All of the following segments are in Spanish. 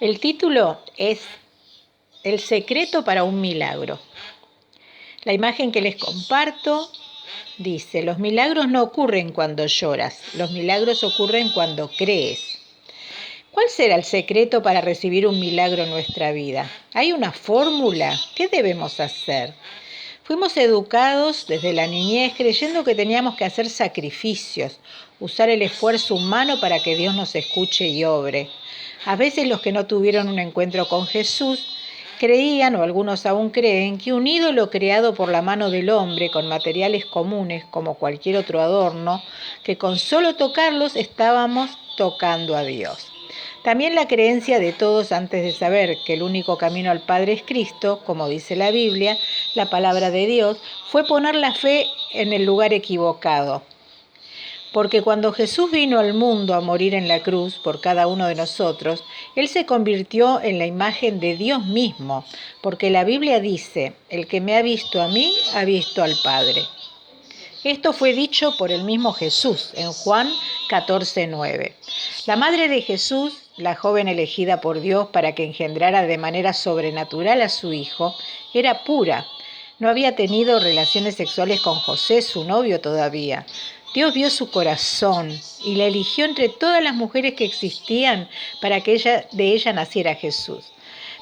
El título es El secreto para un milagro. La imagen que les comparto dice: los milagros no ocurren cuando lloras, los milagros ocurren cuando crees. ¿Cuál será el secreto para recibir un milagro en nuestra vida? ¿Hay una fórmula? ¿Qué debemos hacer? Fuimos educados desde la niñez creyendo que teníamos que hacer sacrificios, usar el esfuerzo humano para que Dios nos escuche y obre. A veces los que no tuvieron un encuentro con Jesús creían, o algunos aún creen, que un ídolo creado por la mano del hombre con materiales comunes como cualquier otro adorno, que con solo tocarlos estábamos tocando a Dios. También la creencia de todos antes de saber que el único camino al Padre es Cristo, como dice la Biblia, la palabra de Dios, fue poner la fe en el lugar equivocado. Porque cuando Jesús vino al mundo a morir en la cruz por cada uno de nosotros, Él se convirtió en la imagen de Dios mismo, porque la Biblia dice: el que me ha visto a mí, ha visto al Padre. Esto fue dicho por el mismo Jesús en Juan 14:9. La madre de Jesús, la joven elegida por Dios para que engendrara de manera sobrenatural a su hijo, era pura. No había tenido relaciones sexuales con José, su novio todavía. Dios vio su corazón y la eligió entre todas las mujeres que existían para que de ella naciera Jesús.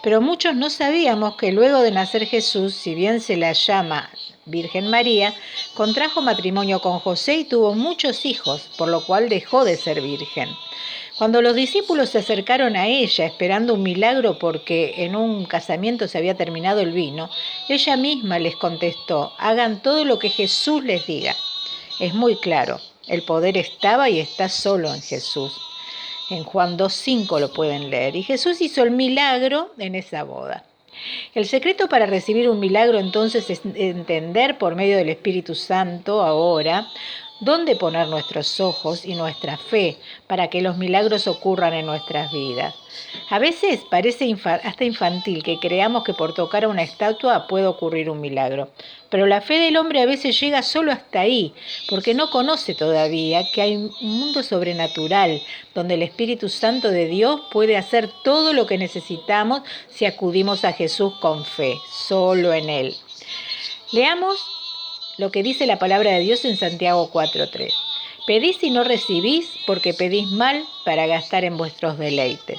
Pero muchos no sabíamos que luego de nacer Jesús, si bien se la llama Virgen María, contrajo matrimonio con José y tuvo muchos hijos, por lo cual dejó de ser virgen. Cuando los discípulos se acercaron a ella esperando un milagro porque en un casamiento se había terminado el vino, ella misma les contestó: hagan todo lo que Jesús les diga. Es muy claro, el poder estaba y está solo en Jesús. En Juan 2:5 lo pueden leer. Y Jesús hizo el milagro en esa boda. El secreto para recibir un milagro entonces es entender por medio del Espíritu Santo ahora dónde poner nuestros ojos y nuestra fe para que los milagros ocurran en nuestras vidas. A veces parece hasta infantil que creamos que por tocar a una estatua puede ocurrir un milagro, pero la fe del hombre a veces llega solo hasta ahí, porque no conoce todavía que hay un mundo sobrenatural donde el Espíritu Santo de Dios puede hacer todo lo que necesitamos si acudimos a Jesús con fe, solo en Él. Leamos lo que dice la palabra de Dios en Santiago 4:3. Pedís y no recibís, porque pedís mal para gastar en vuestros deleites.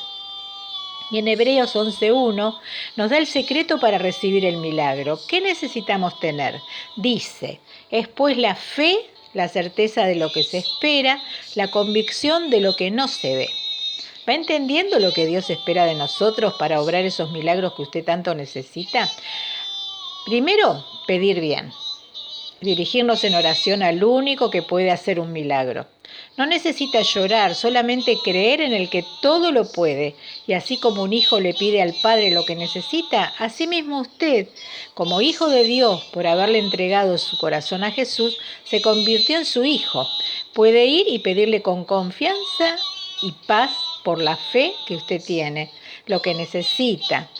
Y en Hebreos 11:1 nos da el secreto para recibir el milagro. ¿Qué necesitamos tener? Dice: es pues la fe, la certeza de lo que se espera, la convicción de lo que no se ve. ¿Va entendiendo lo que Dios espera de nosotros para obrar esos milagros que usted tanto necesita? Primero, pedir bien. Dirigirnos en oración al único que puede hacer un milagro. No necesita llorar, solamente creer en el que todo lo puede. Y así como un hijo le pide al Padre lo que necesita, así mismo usted, como hijo de Dios, por haberle entregado su corazón a Jesús, se convirtió en su hijo. Puede ir y pedirle con confianza y paz por la fe que usted tiene, lo que necesita.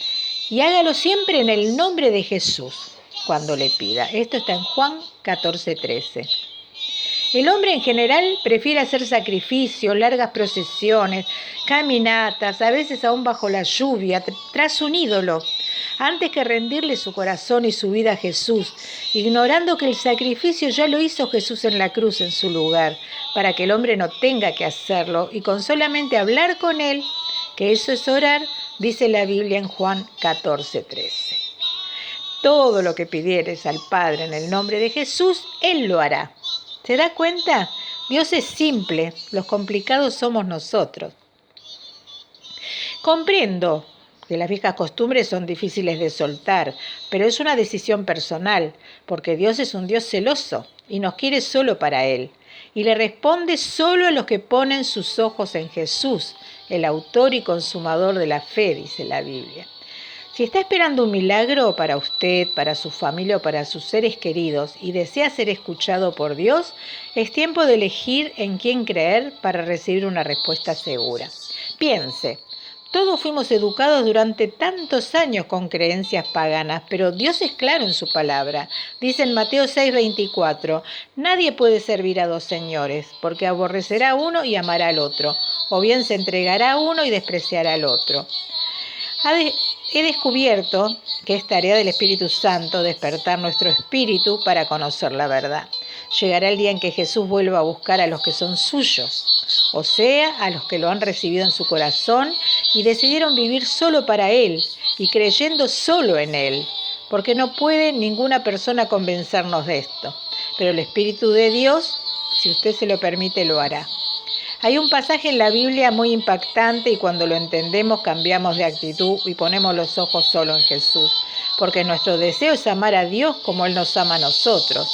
Y hágalo siempre en el nombre de Jesús cuando le pida. Esto está en Juan 14:13. El hombre en general prefiere hacer sacrificios, largas procesiones, caminatas, a veces aún bajo la lluvia, tras un ídolo, antes que rendirle su corazón y su vida a Jesús, ignorando que el sacrificio ya lo hizo Jesús en la cruz en su lugar, para que el hombre no tenga que hacerlo, y con solamente hablar con Él, que eso es orar, dice la Biblia en Juan 14:13. Todo lo que pidieres al Padre en el nombre de Jesús, Él lo hará. ¿Se da cuenta? Dios es simple, los complicados somos nosotros. Comprendo que las viejas costumbres son difíciles de soltar, pero es una decisión personal, porque Dios es un Dios celoso y nos quiere solo para Él. Y le responde solo a los que ponen sus ojos en Jesús, el autor y consumador de la fe, dice la Biblia. Si está esperando un milagro para usted, para su familia o para sus seres queridos y desea ser escuchado por Dios, es tiempo de elegir en quién creer para recibir una respuesta segura. Piense, todos fuimos educados durante tantos años con creencias paganas, pero Dios es claro en su palabra. Dice en Mateo 6:24, nadie puede servir a dos señores, porque aborrecerá a uno y amará al otro, o bien se entregará a uno y despreciará al otro. He descubierto que es tarea del Espíritu Santo despertar nuestro espíritu para conocer la verdad. Llegará el día en que Jesús vuelva a buscar a los que son suyos, o sea, a los que lo han recibido en su corazón y decidieron vivir solo para Él y creyendo solo en Él, porque no puede ninguna persona convencernos de esto. Pero el Espíritu de Dios, si usted se lo permite, lo hará. Hay un pasaje en la Biblia muy impactante y cuando lo entendemos cambiamos de actitud y ponemos los ojos solo en Jesús, porque nuestro deseo es amar a Dios como Él nos ama a nosotros.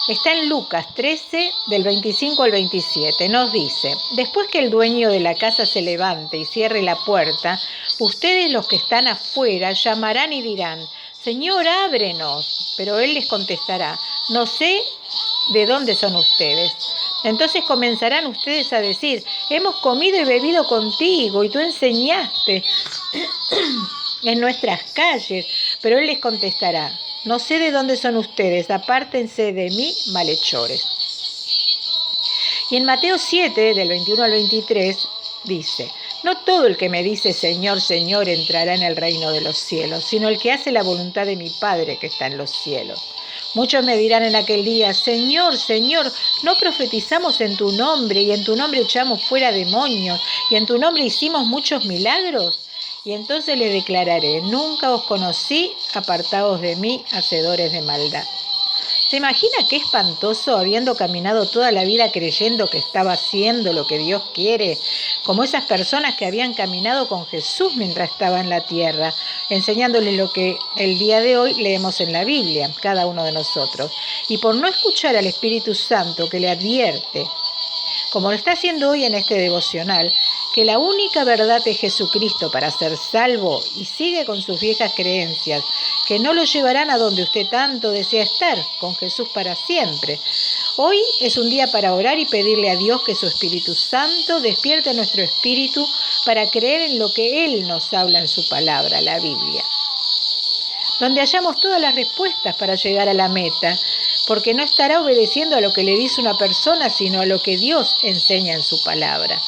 Está en Lucas 13, del 25 al 27. Nos dice: después que el dueño de la casa se levante y cierre la puerta, ustedes los que están afuera llamarán y dirán: Señor, ábrenos. Pero Él les contestará: no sé de dónde son ustedes. Entonces comenzarán ustedes a decir: hemos comido y bebido contigo y tú enseñaste en nuestras calles. Pero Él les contestará: no sé de dónde son ustedes, apártense de mí, malhechores. Y en Mateo 7, del 21 al 23, dice: no todo el que me dice Señor, Señor entrará en el reino de los cielos, sino el que hace la voluntad de mi Padre que está en los cielos. Muchos me dirán en aquel día: Señor, Señor, ¿no profetizamos en tu nombre y en tu nombre echamos fuera demonios y en tu nombre hicimos muchos milagros? Y entonces les declararé: nunca os conocí, apartaos de mí, hacedores de maldad. ¿Se imagina qué espantoso habiendo caminado toda la vida creyendo que estaba haciendo lo que Dios quiere? Como esas personas que habían caminado con Jesús mientras estaba en la tierra, enseñándoles lo que el día de hoy leemos en la Biblia, cada uno de nosotros. Y por no escuchar al Espíritu Santo que le advierte, como lo está haciendo hoy en este devocional, que la única verdad es Jesucristo para ser salvo y sigue con sus viejas creencias, que no lo llevarán a donde usted tanto desea estar, con Jesús para siempre. Hoy es un día para orar y pedirle a Dios que su Espíritu Santo despierte nuestro espíritu para creer en lo que Él nos habla en su palabra, la Biblia, donde hallamos todas las respuestas para llegar a la meta, porque no estará obedeciendo a lo que le dice una persona, sino a lo que Dios enseña en su palabra.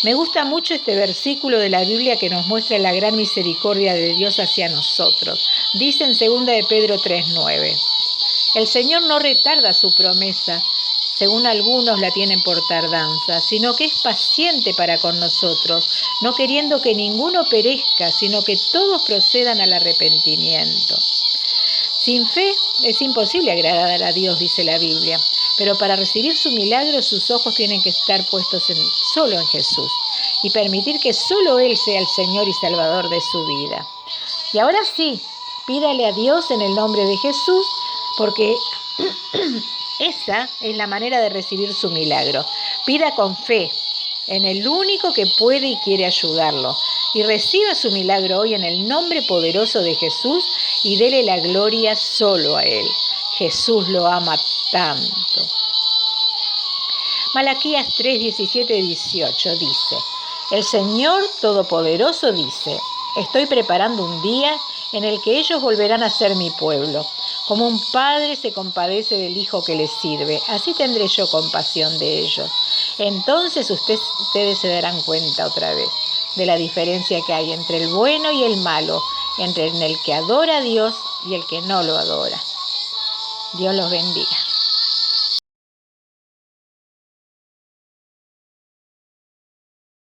Me gusta mucho este versículo de la Biblia que nos muestra la gran misericordia de Dios hacia nosotros. Dice en 2 de Pedro 3:9: el Señor no retarda su promesa, según algunos la tienen por tardanza, sino que es paciente para con nosotros, no queriendo que ninguno perezca, sino que todos procedan al arrepentimiento. Sin fe es imposible agradar a Dios, dice la Biblia, pero para recibir su milagro sus ojos tienen que estar puestos solo en Jesús y permitir que solo Él sea el Señor y Salvador de su vida. Y ahora sí, pídale a Dios en el nombre de Jesús, porque esa es la manera de recibir su milagro. Pida con fe en el único que puede y quiere ayudarlo. Y reciba su milagro hoy en el nombre poderoso de Jesús y dele la gloria solo a Él. Jesús lo ama tanto. Malaquías 3, 17, 18 dice: el Señor Todopoderoso dice: estoy preparando un día en el que ellos volverán a ser mi pueblo. Como un padre se compadece del hijo que le sirve, así tendré yo compasión de ellos. Entonces ustedes se darán cuenta otra vez de la diferencia que hay entre el bueno y el malo, entre el que adora a Dios y el que no lo adora. Dios los bendiga.